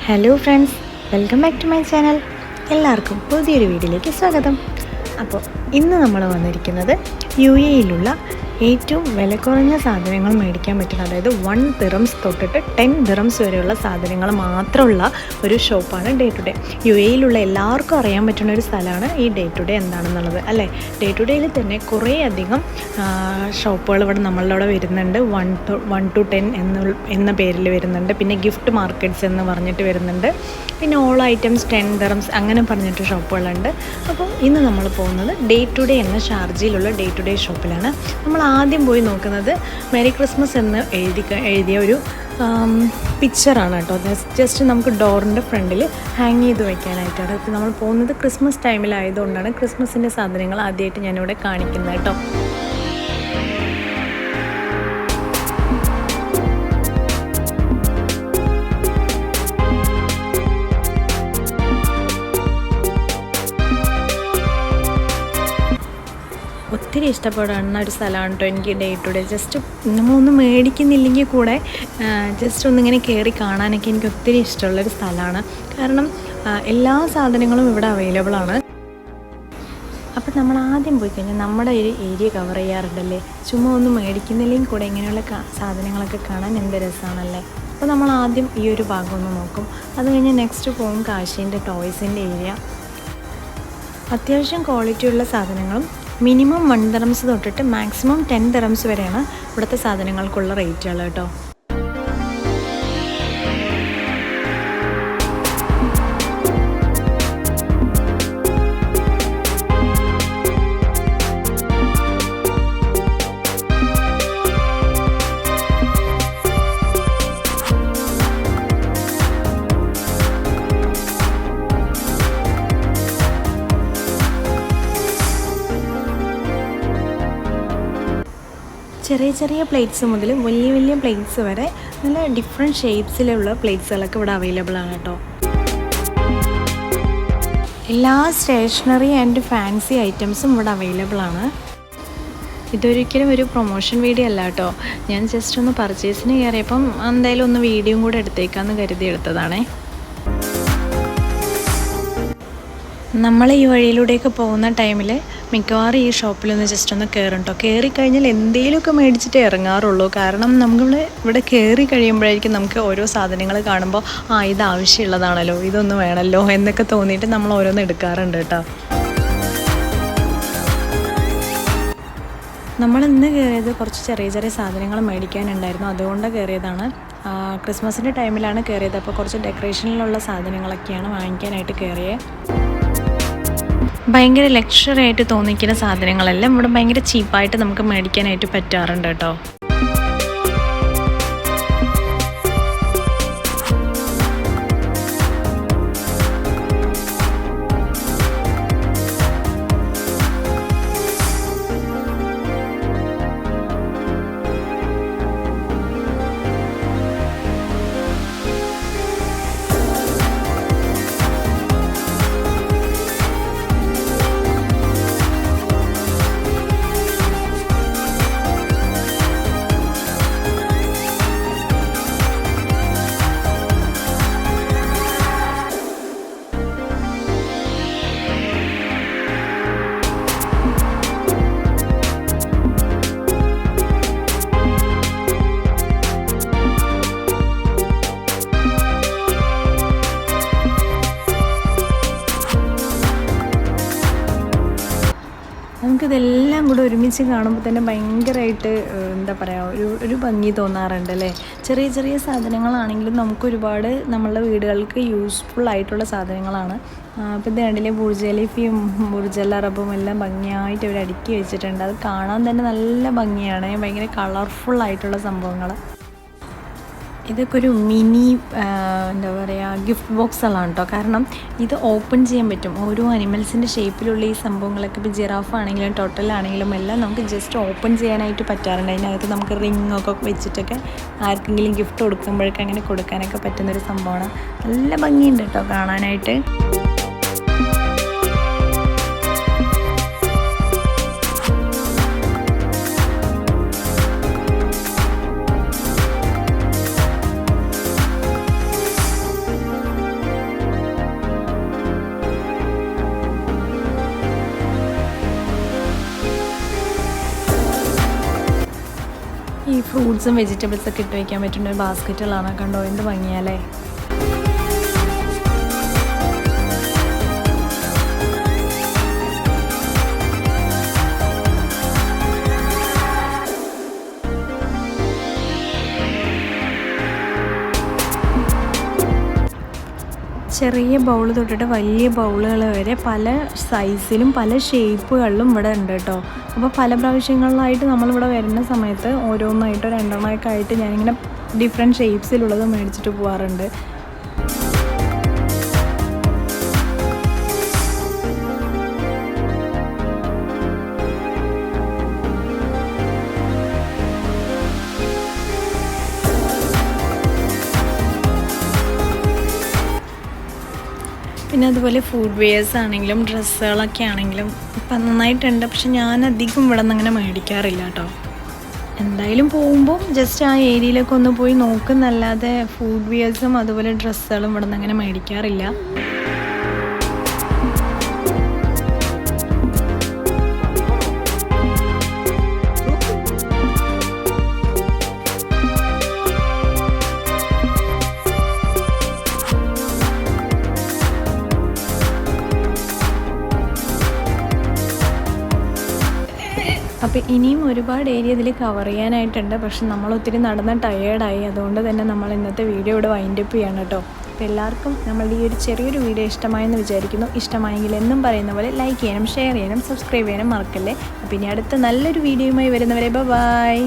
Hello friends, welcome back to my channel. എല്ലാവർക്കും പുതിയൊരു വീഡിയോയിലേക്ക് സ്വാഗതം. അപ്പോൾ ഇന്ന് നമ്മൾ വന്നിരിക്കുന്നത് UAE ഏറ്റവും വില കുറഞ്ഞ സാധനങ്ങൾ മേടിക്കാൻ പറ്റുന്ന, അതായത് 1 ദിറംസ് തൊട്ടിട്ട് 10 ദിറംസ് വരെയുള്ള സാധനങ്ങൾ മാത്രമുള്ള ഒരു ഷോപ്പാണ് ഡേ ടു ഡേ. UAE എല്ലാവർക്കും അറിയാൻ പറ്റുന്ന ഒരു സ്ഥലമാണ് ഈ ഡേ ടു ഡേ എന്താണെന്നുള്ളത്, അല്ലേ? ഡേ ടു ഡേയിൽ തന്നെ കുറേ അധികം ഷോപ്പുകൾ ഇവിടെ നമ്മളുടെ അവിടെ വരുന്നുണ്ട്. 1 to 10 എന്ന പേരിൽ വരുന്നുണ്ട്. പിന്നെ ഗിഫ്റ്റ് മാർക്കറ്റ്സ് എന്ന് പറഞ്ഞിട്ട് വരുന്നുണ്ട്. പിന്നെ ഓൾ ഐറ്റംസ് 10 ദിറംസ് അങ്ങനെ പറഞ്ഞിട്ട് ഷോപ്പുകളുണ്ട്. അപ്പോൾ ഇന്ന് നമ്മൾ പോകുന്നത് ഡേ ടു ഡേ എന്ന ഷാർജയിലുള്ള ഡേ ടു ഡേ ഷോപ്പിലാണ്. നമ്മൾ ആദ്യം പോയി നോക്കുന്നത് മെറി ക്രിസ്മസ് എന്ന് എഴുതിയ ഒരു പിക്ചറാണ് കേട്ടോ. ജസ്റ്റ് നമുക്ക് ഡോറിൻ്റെ ഫ്രണ്ടിൽ ഹാങ് ചെയ്ത് വയ്ക്കാനായിട്ടാണ്. ഇപ്പോൾ നമ്മൾ പോകുന്നത് ക്രിസ്മസ് ടൈമിലായതുകൊണ്ടാണ് ക്രിസ്മസിൻ്റെ സാധനങ്ങൾ ആദ്യമായിട്ട് ഞാനിവിടെ കാണിക്കുന്നത് കേട്ടോ. ഒത്തിരി ഇഷ്ടപ്പെടുന്ന ഒരു സ്ഥലമാണ് കേട്ടോ എനിക്ക് ഡേ ടു ഡേ. ജസ്റ്റ് നമ്മളൊന്നും മേടിക്കുന്നില്ലെങ്കിൽ കൂടെ ജസ്റ്റ് ഒന്നിങ്ങനെ കയറി കാണാനൊക്കെ എനിക്ക് ഒത്തിരി ഇഷ്ടമുള്ളൊരു സ്ഥലമാണ്. കാരണം എല്ലാ സാധനങ്ങളും ഇവിടെ അവൈലബിൾ ആണ്. അപ്പം നമ്മൾ ആദ്യം പോയി കഴിഞ്ഞാൽ നമ്മുടെ ഒരു ഏരിയ കവർ ചെയ്യാറുണ്ടല്ലേ, ചുമ്മാ ഒന്നും മേടിക്കുന്നില്ലെങ്കിൽ കൂടെ ഇങ്ങനെയുള്ള സാധനങ്ങളൊക്കെ കാണാൻ എന്ത് രസമാണല്ലേ. അപ്പോൾ നമ്മൾ ആദ്യം ഈ ഒരു ഭാഗം ഒന്ന് നോക്കും. അത് കഴിഞ്ഞ് നെക്സ്റ്റ് പോകും കാശീൻ്റെ ടോയ്സിൻ്റെ ഏരിയ. അത്യാവശ്യം ക്വാളിറ്റിയുള്ള സാധനങ്ങളും മിനിമം 1 ദിറംസ് തൊട്ടിട്ട് മാക്സിമം 10 ദിറംസ് വരെയാണ് ഇവിടുത്തെ സാധനങ്ങൾക്കുള്ള റേറ്റുകൾ കേട്ടോ. ചെറിയ ചെറിയ പ്ലേറ്റ്സ് മുതൽ വലിയ വലിയ പ്ലേറ്റ്സ് വരെ നല്ല ഡിഫറെൻറ്റ് ഷേപ്സിലുള്ള പ്ലേറ്റ്സുകളൊക്കെ ഇവിടെ അവൈലബിൾ ആണ് കേട്ടോ. എല്ലാ സ്റ്റേഷനറി ആൻഡ് ഫാൻസി ഐറ്റംസും ഇവിടെ അവൈലബിൾ ആണ്. ഇതൊരിക്കലും ഒരു പ്രൊമോഷൻ വീഡിയോ അല്ല കേട്ടോ. ഞാൻ ജസ്റ്റ് ഒന്ന് പർച്ചേസിന് കയറിയപ്പം എന്തായാലും ഒന്ന് വീഡിയോയും കൂടെ എടുത്തേക്കാമെന്ന് കരുതി എടുത്തതാണേ. നമ്മൾ ഈ വഴിയിലൂടെയൊക്കെ പോകുന്ന ടൈമിൽ മിക്കവാറും ഈ ഷോപ്പിലൊന്ന് ജസ്റ്റ് ഒന്ന് കയറും കേട്ടോ. കയറിക്കഴിഞ്ഞാൽ എന്തെങ്കിലുമൊക്കെ മേടിച്ചിട്ടേ ഇറങ്ങാറുള്ളൂ. കാരണം നമ്മൾ ഇവിടെ കയറി കഴിയുമ്പോഴായിരിക്കും നമുക്ക് ഓരോ സാധനങ്ങൾ കാണുമ്പോൾ ഇത് ആവശ്യമുള്ളതാണല്ലോ, ഇതൊന്ന് വേണമല്ലോ എന്നൊക്കെ തോന്നിയിട്ട് നമ്മൾ ഓരോന്ന് എടുക്കാറുണ്ട് കേട്ടോ. നമ്മൾ ഇന്ന് കയറിയത് കുറച്ച് ചെറിയ ചെറിയ സാധനങ്ങൾ മേടിക്കാനുണ്ടായിരുന്നു, അതുകൊണ്ട് കയറിയതാണ്. ക്രിസ്മസിൻ്റെ ടൈമിലാണ് കയറിയത്. അപ്പോൾ കുറച്ച് ഡെക്കറേഷനിലുള്ള സാധനങ്ങളൊക്കെയാണ് വാങ്ങിക്കാനായിട്ട് കയറിയത്. ഭയങ്കര ലക്ഷറി ആയിട്ട് തോന്നിക്കുന്ന സാധനങ്ങളെല്ലാം ഇവിടെ ഭയങ്കര ചീപ്പായിട്ട് നമുക്ക് മേടിക്കാനായിട്ട് പറ്റാറുണ്ട് കേട്ടോ. നമുക്കിതെല്ലാം കൂടെ ഒരുമിച്ച് കാണുമ്പോൾ തന്നെ ഭയങ്കരമായിട്ട് എന്താ പറയുക, ഒരു ഭംഗി തോന്നാറുണ്ട് അല്ലേ. ചെറിയ ചെറിയ സാധനങ്ങളാണെങ്കിലും നമുക്കൊരുപാട് നമ്മളുടെ വീടുകൾക്ക് യൂസ്ഫുൾ ആയിട്ടുള്ള സാധനങ്ങളാണ്. അപ്പോൾ ഇത് കണ്ടില്ലേ, ബുർജ് ഖലീഫയും ബുർജ് അൽ അറബും എല്ലാം ഭംഗിയായിട്ട് അവർ അടുക്കി വെച്ചിട്ടുണ്ട്. അത് കാണാൻ തന്നെ നല്ല ഭംഗിയാണ്, ഭയങ്കര കളർഫുൾ ആയിട്ടുള്ള സംഭവങ്ങൾ. ഇതൊക്കെ ഒരു മിനി എന്താ പറയുക ഗിഫ്റ്റ് ബോക്സുകളാണ് കേട്ടോ. കാരണം ഇത് ഓപ്പൺ ചെയ്യാൻ പറ്റും. ഓരോ അനിമൽസിൻ്റെ ഷേപ്പിലുള്ള ഈ സംഭവങ്ങളൊക്കെ, ഇപ്പോൾ ജിറാഫ് ആണെങ്കിലും ടോട്ടലാണെങ്കിലും എല്ലാം നമുക്ക് ജസ്റ്റ് ഓപ്പൺ ചെയ്യാനായിട്ട് പറ്റാറുണ്ട്. അതിനകത്ത് നമുക്ക് റിങ്ങൊക്കെ വെച്ചിട്ടൊക്കെ ആർക്കെങ്കിലും ഗിഫ്റ്റ് കൊടുക്കുമ്പോഴൊക്കെ അങ്ങനെ കൊടുക്കാനൊക്കെ പറ്റുന്നൊരു സംഭവമാണ്. നല്ല ഭംഗിയുണ്ട് കേട്ടോ കാണാനായിട്ട്. ഈ ഫ്രൂട്ട്സും വെജിറ്റബിൾസൊക്കെ ഇട്ട് വയ്ക്കാൻ പറ്റുന്ന ഒരു ബാസ്ക്കറ്റുകളാണ്. കണ്ടോ എന്ത് ഭംഗിയാലേ. ചെറിയ ബൗൾ തൊട്ടിട്ട് വലിയ ബൗളുകൾ വരെ പല സൈസിലും പല ഷേപ്പുകളിലും ഇവിടെ ഉണ്ട് കേട്ടോ. അപ്പോൾ പല പ്രാവശ്യങ്ങളിലായിട്ട് നമ്മളിവിടെ വരുന്ന സമയത്ത് ഓരോന്നായിട്ടോ രണ്ടെണ്ണമൊക്കെ ആയിട്ട് ഞാനിങ്ങനെ ഡിഫറെൻറ്റ് ഷേപ്സിലുള്ളത് മേടിച്ചിട്ട് പോകാറുണ്ട്. പിന്നെ അതുപോലെ ഫുഡ് വെയേഴ്സ് ആണെങ്കിലും ഡ്രസ്സുകളൊക്കെ ആണെങ്കിലും ഇപ്പം നന്നായിട്ടുണ്ട്. പക്ഷെ ഞാൻ അധികം ഇവിടെ നിന്ന് അങ്ങനെ മേടിക്കാറില്ല കേട്ടോ. എന്തായാലും പോകുമ്പോൾ ജസ്റ്റ് ആ ഏരിയയിലൊക്കെ ഒന്ന് പോയി നോക്കുന്നല്ലാതെ ഫുഡ് വെയേഴ്സും അതുപോലെ ഡ്രസ്സുകളും ഇവിടെ നിന്ന് അങ്ങനെ മേടിക്കാറില്ല. അപ്പോൾ ഇനിയും ഒരുപാട് ഏരിയ ഇതിൽ കവർ ചെയ്യാനായിട്ടുണ്ട്. പക്ഷെ നമ്മളൊത്തിരി നടന്ന് ടയേർഡായി. അതുകൊണ്ട് തന്നെ നമ്മൾ ഇന്നത്തെ വീഡിയോ ഇവിടെ വൈൻഡപ്പ് ചെയ്യണം കേട്ടോ. അപ്പോൾ എല്ലാവർക്കും നമ്മളുടെ ഈ ഒരു ചെറിയൊരു വീഡിയോ ഇഷ്ടമായെന്ന് വിചാരിക്കുന്നു. ഇഷ്ടമായെങ്കിൽ എന്നും പറയുന്ന പോലെ ലൈക്ക് ചെയ്യാനും ഷെയർ ചെയ്യാനും സബ്സ്ക്രൈബ് ചെയ്യാനും മറക്കല്ലേ. അപ്പോൾ ഇനി അടുത്ത നല്ലൊരു വീഡിയോയുമായി വരുന്നവരെ ബൈ.